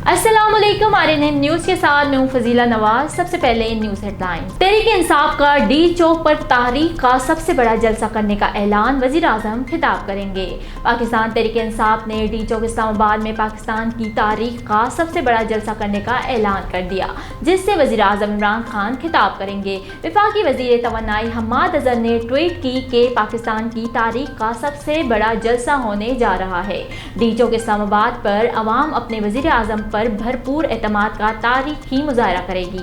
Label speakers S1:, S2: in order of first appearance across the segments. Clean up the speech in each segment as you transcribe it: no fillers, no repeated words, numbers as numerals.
S1: अस्सलामुअलैकुम RNN news के साथ मैं हूं फजीला नवाज। सबसे पहले न्यूज हेडलाइंस। तहरीक इंसाफ का डी चौक पर तारीख का सबसे बड़ा जलसा करने का ऐलान, वजीर आजम खिताब करेंगे। पाकिस्तान तहरीक इंसाफ ने डी चौक इस्लामाबाद में पाकिस्तान की तारीख का सबसे बड़ा जलसा करने का ऐलान कर दिया, जिससे वजीर आजम इमरान खान खिताब करेंगे। वफाकी वजीर तवन्नाई हम्माद अजहर ने ट्वीट की कि पाकिस्तान की तारीख का सबसे बड़ा जलसा होने जा रहा है। डी चौक इस्लामाबाद पर अवाम अपने वजीर आजम पर भरपूर एतमाद का तारीखी मुजाहरा करेगी।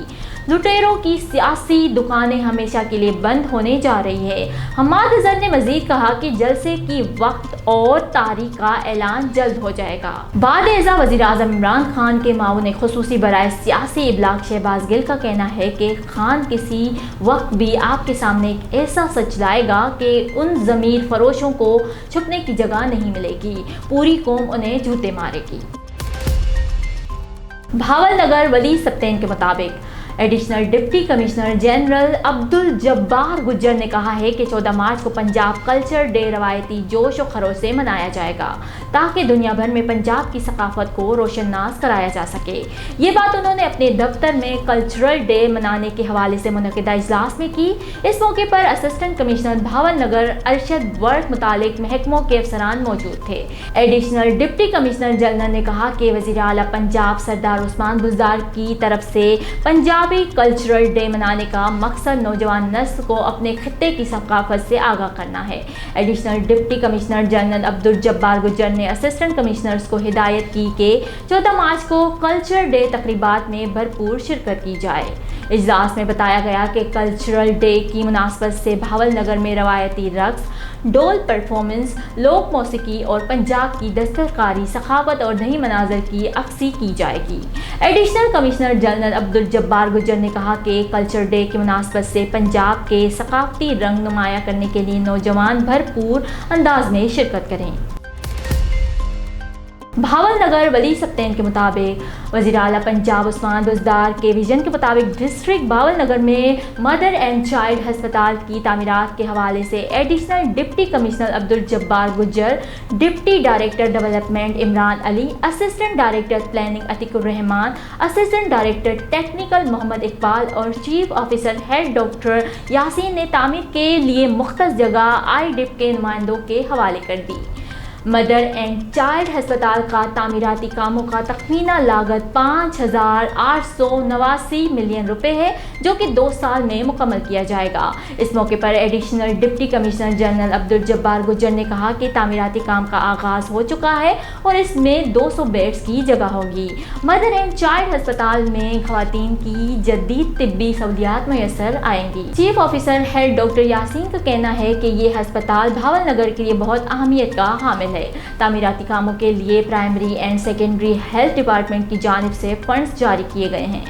S1: लुटेरों की सियासी दुकानें हमेशा के लिए बंद होने जा रही है। हम्माद अजहर ने मजीद कहा कि जलसे की वक्त और तारीख का ऐलान जल्द हो जाएगा। बाद-ए-अज़ा वज़ीर आज़म इमरान खान के माऊन खुसूसी बराए सियासी इबलाग शहबाज गिल का कहना है कि खान किसी वक्त भी आपके सामने एक ऐसा सच लाएगा कि उन ज़मीर फरोशों को छुपने की जगह नहीं मिलेगी, पूरी कौम उन्हें जूते मारेगी। भावलनगर वली सप्तेन के मुताबिक additional deputy commissioner general Abdul Jabbar Gujjar ने कहा है कि 14 मार्च को पंजाब कल्चर डे रवायती जोश और खरोश से मनाया जाएगा, ताकि दुनिया भर में पंजाब की सकाफत को रोशननास कराया जा सके। ये बात उन्होंने अपने दफ्तर में कल्चरल डे मनाने के हवाले से मुनक़िदा इजलास में की। इस मौके पर assistant commissioner Bahawalnagar Arshad work मुतालिक महकमों के अफसरान मौजूद थे। एडिशनल डिप्टी कमिश्नर जनरल ने कहा कि वज़ीर आला पंजाब सरदार उस्मान बुज़दार की तरफ से पंजाब कल्चरल डे मनाने का मकसद नौजवान नस्ल को अपने खित्ते की सकाफत से आगाह करना है। Additional deputy commissioner general Abdul Jabbar Gujjar ने असिस्टेंट कमिश्नर्स को हिदायत की कि 14 मार्च को कल्चरल डे तकरीबात में भरपूर शिरकत की जाए। इजलास में बताया गया कि कल्चरल डे की मुनासबत से भावलनगर में रवायती रक्स, डोल परफॉर्मेंस, लोक मौसीकी और पंजाब की दस्तकारी, सखावत और नई मनाजर की अक्सी की जाएगी। Additional commissioner general Abdul Jabbar Gujjar ने कहा कि कल्चर डे की मुनासबत से पंजाब के सकाफती रंग नुमाया करने के लिए नौजवान भरपूर अंदाज में शिरकत करें। भावलनगर वली सप्तेन के मुताबिक वज़ीर आला पंजाब उस्मान बुज़दार के विजन के मुताबिक डिस्ट्रिक्ट भावलनगर में मदर एंड चाइल्ड हस्पताल की तामीरात के हवाले से additional deputy commissioner Abdul Jabbar Gujjar, deputy director development Imran Ali, assistant director planning Atiqur Rahman, assistant director technical Mohammad Iqbal और chief officer head doctor Yasin ने तामीर के लिए मुख्तस जगह IDIP के नुमाइंदों के हवाले कर दी। मदर एंड चाइल्ड हस्पताल का तामीराती कामों का तखमीना लागत 5,889 मिलियन रुपए है, जो कि 2 साल में मुकम्मल किया जाएगा। इस मौके पर additional deputy commissioner general Abdul Jabbar Gujjar ने कहा कि तामीराती काम का आगाज़ हो चुका है और इसमें 200 बेड्स की जगह होगी। मदर एंड चाइल्ड हस्पताल में खवातीन की जदीद तिब्बी सहूलियात मैसर आएंगी। Chief officer head doctor Yasin का कहना है कि ये हस्पताल भावलनगर के लिए बहुत अहमियत का हामिल है। तामीराती कामों के लिए primary and secondary health department की जानिब से फंड्स जारी किए गए हैं।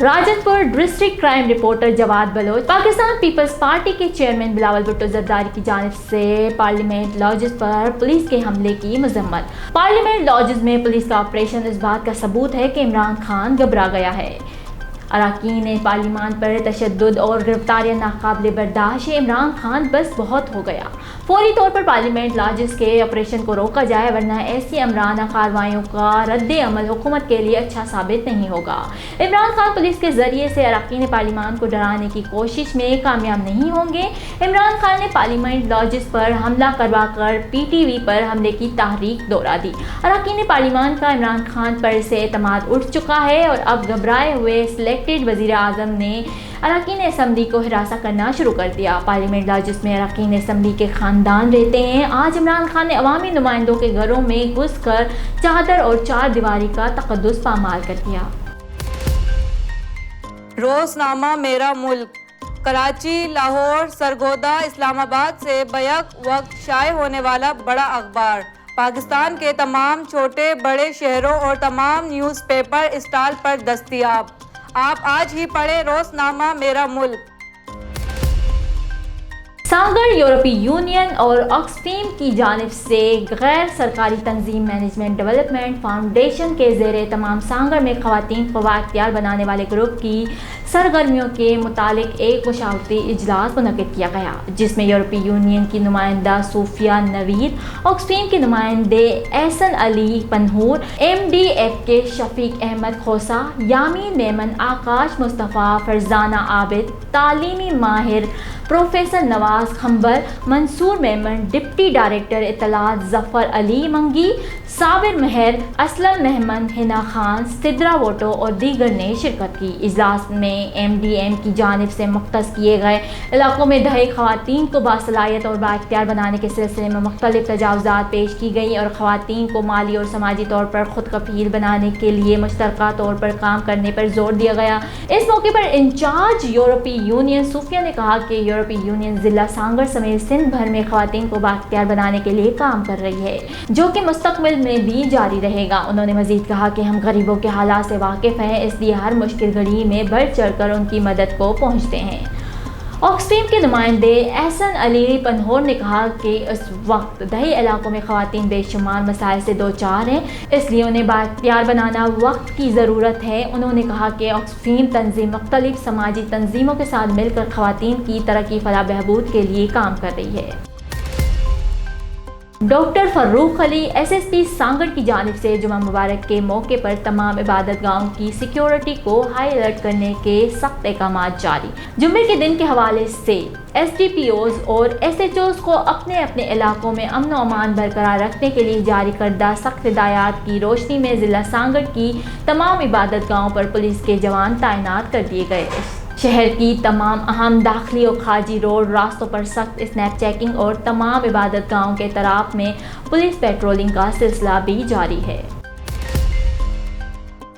S1: Rajanpur district crime reporter Jawad Baloch Pakistan Peoples Party के चेयरमैन बिलावल भुट्टो जरदारी की जानिब से पार्लियामेंट लॉजेस पर पुलिस के हमले की मजम्मत। पार्लियामेंट लॉजेस में पुलिस का ऑपरेशन इस बात का सबूत है कि इमरान खान घबरा गया है। अरकान पार्लियामान पर तशद्दुद और गिरफ्तारियां नाकाबिले बर्दाश्त है। इमरान खान बस बहुत हो गया, फौरी तौर पर पार्लियामेंट लॉजेस के ऑपरेशन को रोका जाए, वरना ऐसी अमराना कार्रवाइयों का रद्द अमल हुकूमत के लिए अच्छा साबित नहीं होगा। इमरान खान पुलिस के जरिए से अरकान पार्लियामान को डराने की कोशिश में कामयाब नहीं होंगे। इमरान खान ने पार्लियामेंट लॉजेस पर हमला करवा कर PTV पर हमले की तहरीक दोहरा दी। अरकान पार्लियामान का इमरान खान पर से एतमाद उठ चुका है और अब घबराए हुए वज़ीर आज़म ने अरकान असम्बली को हिरासा करना शुरू कर दिया। पार्लियामेंट लॉजेस में अरकान असम्बली के खानदान रहते हैं। आज इमरान खान ने अवामी नुमाइंदों के घरों में घुसकर चादर और चार दीवारी का तकद्दुस पामाल कर दिया।
S2: रोज़नामा मेरा मुल्क कराची, लाहौर, सरगोदा, इस्लामाबाद से बैक वक्त शाये होने वाला बड़ा अखबार पाकिस्तान के तमाम छोटे बड़े शहरों और तमाम न्यूज़पेपर स्टॉल पर दस्तयाब। आप आज ही पढ़ें रोज़नामा मेरा मुल्क।
S1: सांगर यूरोपीय यूनियन और ऑक्सफैम की जानिब से गैर सरकारी तंजीम मैनेजमेंट डेवलपमेंट फाउंडेशन के ज़ेरे तमाम सांगर में ख़वातीन को बाइख्तियार बनाने वाले ग्रुप की सरगर्मियों के मुतालिक एक मुशावरती इजलास मुनक़िद किया गया, जिसमें यूरोपीय यूनियन की नुमाइंदा सूफिया नवीद, ऑक्सफैम के नुमाइंदे एहसन अली पन्हूर, MDF के शफीक अहमद खोसा, यामीन मेमन, आकाश मुस्तफ़ा, फरजाना आबिद, तालीमी माहिर professor Nawaz Khamber, Mansoor Memon, deputy director इत्तलात ज़फ़र अली मंगी, साबिर मेहर, असलम मेहमद, हिना खान, सिद्रा वोटो और दीगर ने शिरकत की। इजलास में MDM की जानिब से मुख्तस किए गए इलाकों में दहे ख़वातीन को बासलाहियत और बाइख्तियार बनाने के सिलसिले में मुख्तलिफ तजावुज़ात पेश की गई और ख़वातीन को माली और समाजी तौर पर खुद कफ़ील बनाने के लिए मुश्तरका तौर पर काम करने पर जोर दिया गया। इस मौके पर इंचार्ज यूरोपीय यूनियन सूफिया ने कहा कि यूरोपीय यूनियन ज़िला सांगड़ समेत सिंध भर में ख़वातीन को बाइख्तियार बनाने के लिए काम कर रही है, जो कि मुस्तक़बिल में भी जारी रहेगा। उन्होंने मज़ीद कहा कि हम गरीबों के हालात से वाकिफ़ हैं, इसलिए हर मुश्किल घड़ी में बढ़ चढ़ कर उनकी मदद को पहुँचते हैं। ऑक्सफैम के नुमाइंदे एहसन अली पन्हूर ने कहा कि इस वक्त दही इलाकों में ख़वातीन बेशुमार मसाइल से दो चार हैं, इसलिए उन्हें बाइख्तियार बनाना वक्त की ज़रूरत है। उन्होंने कहा कि ऑक्सफैम तंजीम मुख्तलिफ समाजी तंजीमों के साथ मिलकर ख़वातीन की तरक्की फलाह बहबूद के लिए काम कर रही है। डॉक्टर फ़र्रुख अली SSP सांगड़ की जानिब से जुमा मुबारक के मौके पर तमाम इबादत गाहों की सिक्योरिटी को हाई अलर्ट करने के सख्त अहकामात जारी। जुम्मे के दिन के हवाले से SDPOs और SHOs को अपने अपने इलाकों में अमन और अमान बरकरार रखने के लिए जारी करदा सख्त हिदायत की रोशनी में ज़िला सांगड़ की तमाम इबादत गाहों पर पुलिस के जवान तैनात कर दिए गए। शहर की तमाम अहम दाखिली और खारजी रोड रास्तों पर सख्त स्नैप चेकिंग और तमाम इबादत गाहों के तराफ में पुलिस पेट्रोलिंग का सिलसिला भी जारी है।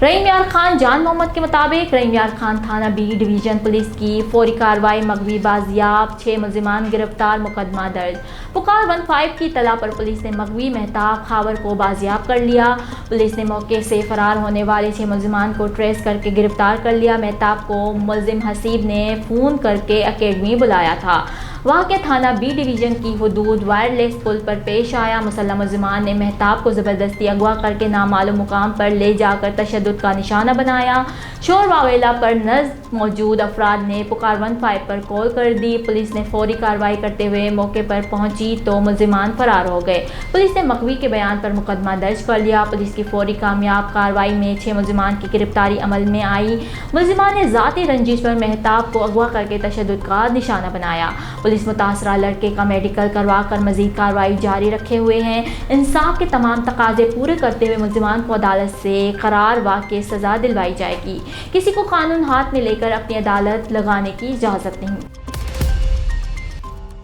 S1: रहीम यार खान जान मोहम्मद के मुताबिक रहीम यार खान थाना B डिवीज़न पुलिस की फौरी कार्रवाई, मगवी बाजियाब, 6 मुल्जिमान गिरफ्तार, मुकदमा दर्ज। पुकार 15 की तला पर पुलिस ने मगवी मेहताब खावर को बाजियाब कर लिया। पुलिस ने मौके से फरार होने वाले 6 मुल्जिमान को ट्रेस करके गिरफ्तार कर लिया। मेहताब को मुल्जिम हसीब ने फ़ोन करके अकेडमी बुलाया था। वाक़या थाना B डिवीज़न की हुदूद वायरलेस पुल पर पेश आया। मुसल्लम मुल्जिमान ने मेहताब को ज़बरदस्ती अगवा करके नामालूम मुकाम पर ले जाकर तशद्दुद का निशाना बनाया। शोर वावेला पर नज़्म मौजूद अफराद ने पुकार 15 पर कॉल कर दी। पुलिस ने फौरी कार्रवाई करते हुए मौके पर पहुंची तो मुल्जिमान फरार हो गए। पुलिस ने मकवी के बयान पर मुकदमा दर्ज कर लिया। पुलिस की फौरी कामयाब कार्रवाई में 6 मुल्जिमान की गिरफ्तारी अमल में आई। मुल्जिमान ने ज़ाती रंजिश पर मेहताब को अगवा करके तशद्दुद का निशाना बनाया। पुलिस मुतासरा लड़के का मेडिकल करवा कर मजीद कार्रवाई जारी रखे हुए हैं। इंसाफ के तमाम तकाजे पूरे करते हुए मुल्जिमान को अदालत से करार वाक़ई सज़ा दिलवाई जाएगी। किसी को कानून हाथ में लेकर अपनी अदालत लगाने की इजाज़त नहीं।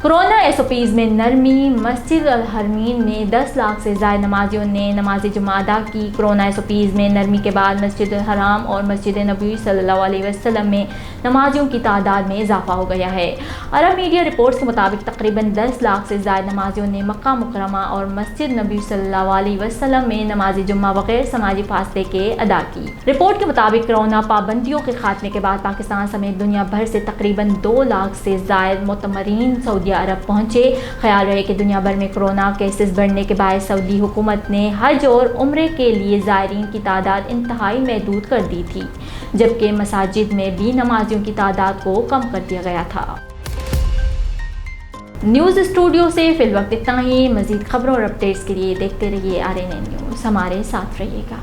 S1: कोरोना SOPs में नरमी, मस्जिद अल हरमीन में 10 लाख से ज़ायद नमाजियों ने नमाज जुमा अदा की। कोरोना SOPs में नरमी के बाद मस्जिद अल हराम और मस्जिद नबी सल्लल्लाहु अलैहि वसल्लम में नमाजियों की तादाद में इजाफा हो गया है। अरब मीडिया रिपोर्ट्स के मुताबिक तकरीबन 10 लाख से ज़ायद नमाजियों ने मक्का मुकरमा और मस्जिद नबी सल्लल्लाहु अलैहि वसल्लम में नमाज जुम्मा बगैर समाजी फासले के अदा की। रिपोर्ट के मुताबिक कोरोना पाबंदियों के खात्मे के बाद पाकिस्तान समेत दुनिया भर से तकरीबन 2 लाख से ज़ायद मुतमरीन सऊदी अरब पहुंचे। ख्याल रहे कि दुनिया भर में कोरोना केसेस बढ़ने के बाद सऊदी हुकूमत ने हज और उम्रे के लिए ज़ायरीन की तादाद इंतहाई महदूद कर दी थी, जबकि मसाजिद में भी नमाजियों की तादाद को कम कर दिया गया था। न्यूज़ स्टूडियो से फिलवक्त इतना ही। मज़ीद खबरों और अपडेट्स के लिए देखते रहिए RNN न्यूज़। हमारे साथ रहिएगा।